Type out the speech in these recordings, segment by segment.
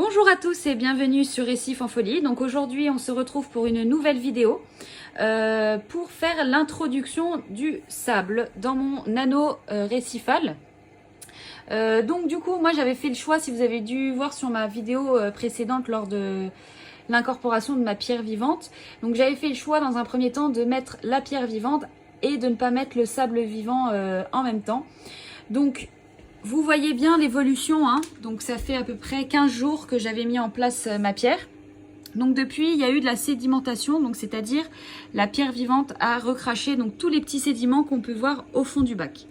Bonjour à tous et bienvenue sur Récif en Folie. Donc aujourd'hui on se retrouve pour une nouvelle vidéo pour faire l'introduction du sable dans mon nano récifal. Donc du coup moi j'avais fait le choix, si vous avez dû voir sur ma vidéo précédente lors de l'incorporation de ma pierre vivante. Donc j'avais fait le choix dans un premier temps de mettre la pierre vivante et de ne pas mettre le sable vivant en même temps. Donc vous voyez bien l'évolution, hein. Donc ça fait à peu près 15 jours que j'avais mis en place ma pierre. Donc depuis, il y a eu de la sédimentation, donc c'est-à-dire la pierre vivante a recraché donc tous les petits sédiments qu'on peut voir au fond du bac.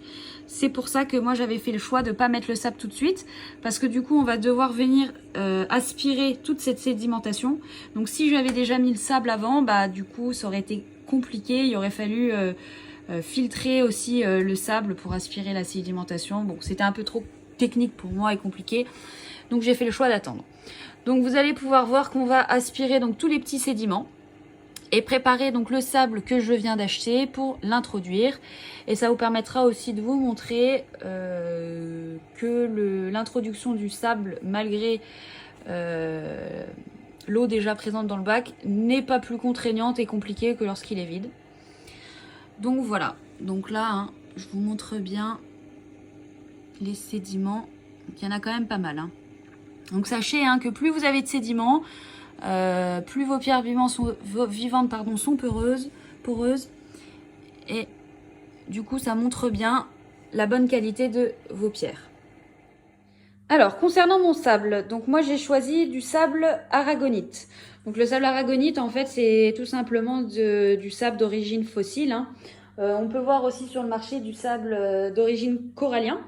C'est pour ça que moi j'avais fait le choix de ne pas mettre le sable tout de suite, parce que du coup on va devoir venir aspirer toute cette sédimentation. Donc si j'avais déjà mis le sable avant, bah du coup ça aurait été compliqué, il aurait fallu filtrer aussi le sable pour aspirer la sédimentation. Bon, c'était un peu trop technique pour moi et compliqué, donc j'ai fait le choix d'attendre. Donc vous allez pouvoir voir qu'on va aspirer donc tous les petits sédiments et préparer donc le sable que je viens d'acheter pour l'introduire. Et ça vous permettra aussi de vous montrer que l'introduction du sable, malgré l'eau déjà présente dans le bac, n'est pas plus contraignante et compliquée que lorsqu'il est vide. Donc voilà, donc là, hein, je vous montre bien les sédiments. Donc, il y en a quand même pas mal. Hein. Donc sachez que plus vous avez de sédiments, plus vos pierres vivantes sont poreuses. Et du coup, ça montre bien la bonne qualité de vos pierres. Alors, concernant mon sable, donc moi j'ai choisi du sable aragonite. Donc le sable aragonite, en fait, c'est tout simplement du sable d'origine fossile. Hein. On peut voir aussi sur le marché du sable d'origine corallien.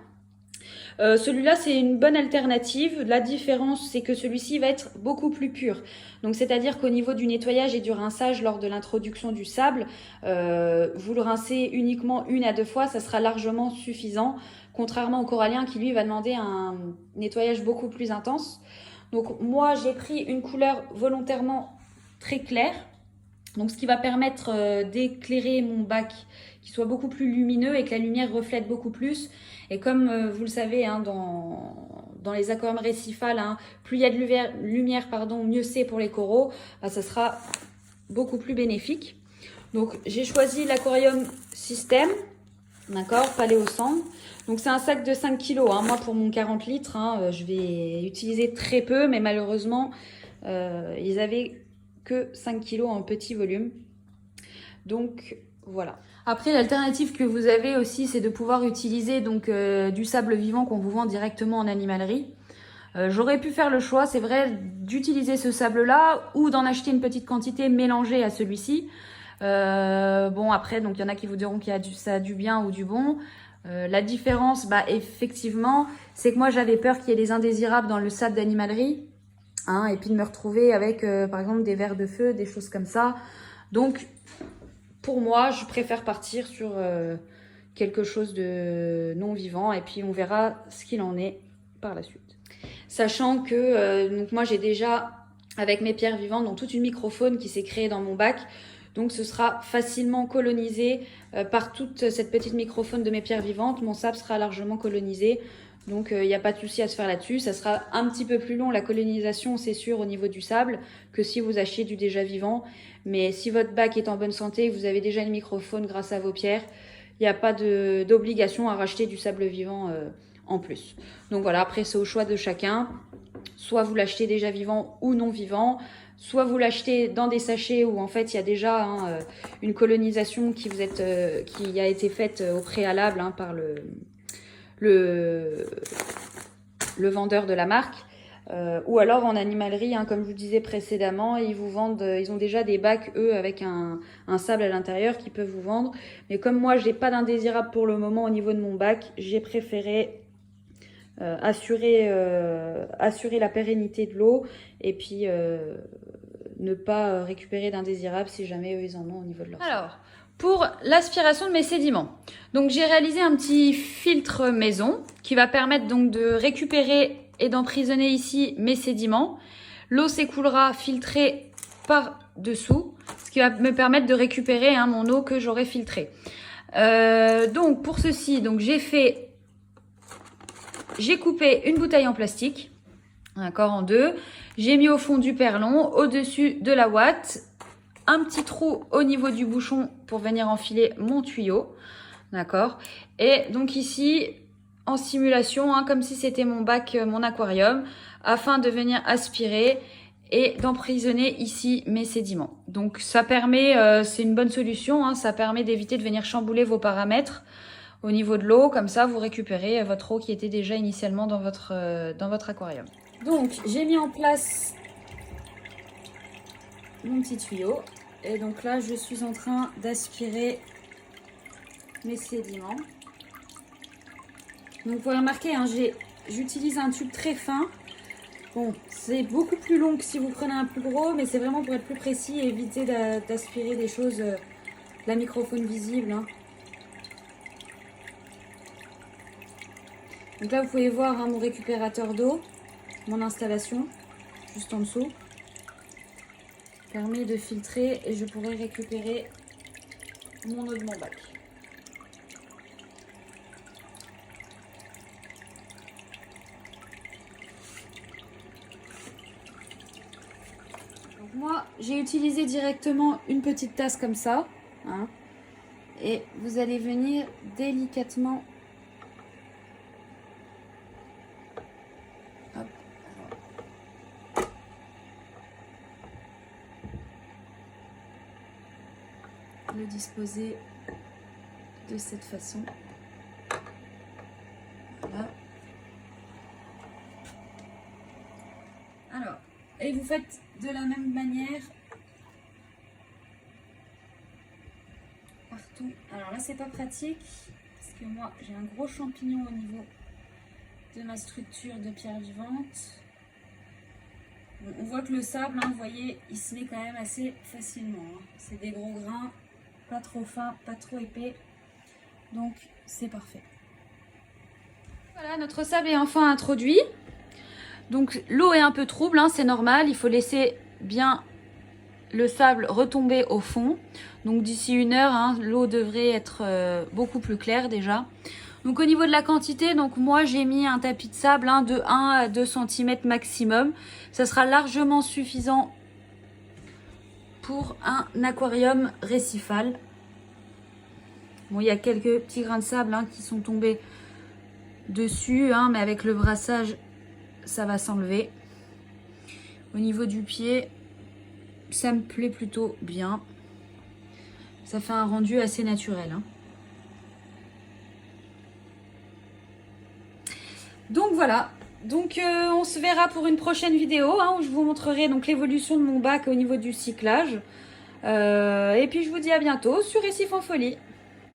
Celui-là, c'est une bonne alternative. La différence, c'est que celui-ci va être beaucoup plus pur. Donc, c'est-à-dire qu'au niveau du nettoyage et du rinçage lors de l'introduction du sable, vous le rincez uniquement 1 à 2 fois, ça sera largement suffisant, contrairement au corallien qui, lui, va demander un nettoyage beaucoup plus intense. Donc, moi, j'ai pris une couleur volontairement très claire. Donc, ce qui va permettre d'éclairer mon bac, qui soit beaucoup plus lumineux et que la lumière reflète beaucoup plus. Et comme vous le savez, hein, dans les aquariums récifales, hein, plus il y a de lumière, mieux c'est pour les coraux. Ça sera beaucoup plus bénéfique. Donc, j'ai choisi l'aquarium Système, d'accord, Paléosand. Donc, c'est un sac de 5 kg. Hein. Moi, pour mon 40 litres, hein, je vais utiliser très peu, mais malheureusement, ils avaient que 5 kg en petit volume. Donc voilà. Après, l'alternative que vous avez aussi, c'est de pouvoir utiliser donc du sable vivant qu'on vous vend directement en animalerie. J'aurais pu faire le choix, c'est vrai, d'utiliser ce sable-là ou d'en acheter une petite quantité mélangée à celui-ci. Bon, après, donc il y en a qui vous diront qu'il y a ça a du bien ou du bon. La différence, effectivement, c'est que moi j'avais peur qu'il y ait des indésirables dans le sable d'animalerie. Hein, et puis de me retrouver avec par exemple des vers de feu, des choses comme ça. Donc pour moi, je préfère partir sur quelque chose de non vivant et puis on verra ce qu'il en est par la suite. Sachant que donc moi j'ai déjà avec mes pierres vivantes donc toute une microfaune qui s'est créée dans mon bac. Donc ce sera facilement colonisé par toute cette petite microfaune de mes pierres vivantes. Mon sable sera largement colonisé. Donc il n'y a pas de souci à se faire là-dessus. Ça sera un petit peu plus long la colonisation, c'est sûr, au niveau du sable, que si vous achetiez du déjà vivant. Mais si votre bac est en bonne santé, vous avez déjà une microfaune grâce à vos pierres, il n'y a pas d'obligation à racheter du sable vivant en plus. Donc voilà, après c'est au choix de chacun. Soit vous l'achetez déjà vivant ou non vivant, soit vous l'achetez dans des sachets où en fait il y a déjà une colonisation qui a été faite au préalable par le vendeur de la marque, ou alors en animalerie, comme je vous disais précédemment, ils ont déjà des bacs eux avec un sable à l'intérieur qu'ils peuvent vous vendre. Mais comme moi j'ai pas d'indésirable pour le moment au niveau de mon bac, j'ai préféré assurer la pérennité de l'eau et puis ne pas récupérer d'indésirables si jamais eux ils en ont au niveau de leur. Alors, pour l'aspiration de mes sédiments. Donc j'ai réalisé un petit filtre maison qui va permettre donc de récupérer et d'emprisonner ici mes sédiments. L'eau s'écoulera filtrée par dessous, ce qui va me permettre de récupérer mon eau que j'aurai filtrée. Donc pour ceci, donc j'ai coupé une bouteille en plastique d'accord, en deux. J'ai mis au fond du perlon, au-dessus de la ouate, un petit trou au niveau du bouchon pour venir enfiler mon tuyau, d'accord. Et donc ici, en simulation, hein, comme si c'était mon bac, mon aquarium, afin de venir aspirer et d'emprisonner ici mes sédiments. Donc ça permet, c'est une bonne solution, hein, ça permet d'éviter de venir chambouler vos paramètres au niveau de l'eau. Comme ça, vous récupérez votre eau qui était déjà initialement dans votre aquarium. Donc j'ai mis en place mon petit tuyau. Et donc là, je suis en train d'aspirer mes sédiments. Donc vous pouvez remarquer, hein, j'utilise un tube très fin. Bon, c'est beaucoup plus long que si vous prenez un plus gros, mais c'est vraiment pour être plus précis et éviter d'aspirer des choses, la microfaune visible. Hein. Donc là, vous pouvez voir hein, mon récupérateur d'eau, mon installation, juste en dessous. Permet de filtrer et je pourrai récupérer mon eau de mon bac. Donc moi, j'ai utilisé directement une petite tasse comme ça. Hein, et vous allez venir délicatement. Hop. Le disposer de cette façon. Voilà. Alors, et vous faites de la même manière partout. Alors là, c'est pas pratique parce que moi, j'ai un gros champignon au niveau de ma structure de pierre vivante. Bon, on voit que le sable, hein, vous voyez, il se met quand même assez facilement. Hein. C'est des gros grains. Pas trop fin, pas trop épais, donc c'est parfait. Voilà, notre sable est enfin introduit. Donc l'eau est un peu trouble, hein, c'est normal, il faut laisser bien le sable retomber au fond. Donc d'ici 1 heure, hein, l'eau devrait être beaucoup plus claire déjà. Donc au niveau de la quantité, donc moi j'ai mis un tapis de sable hein, de 1 à 2 cm maximum. Ça sera largement suffisant pour un aquarium récifal. Bon, il y a quelques petits grains de sable hein, qui sont tombés dessus, hein, mais avec le brassage, ça va s'enlever. Au niveau du pied, ça me plaît plutôt bien. Ça fait un rendu assez naturel. Hein. Donc voilà. Donc on se verra pour une prochaine vidéo hein, où je vous montrerai donc l'évolution de mon bac au niveau du cyclage. Et puis je vous dis à bientôt sur Récif en Folie.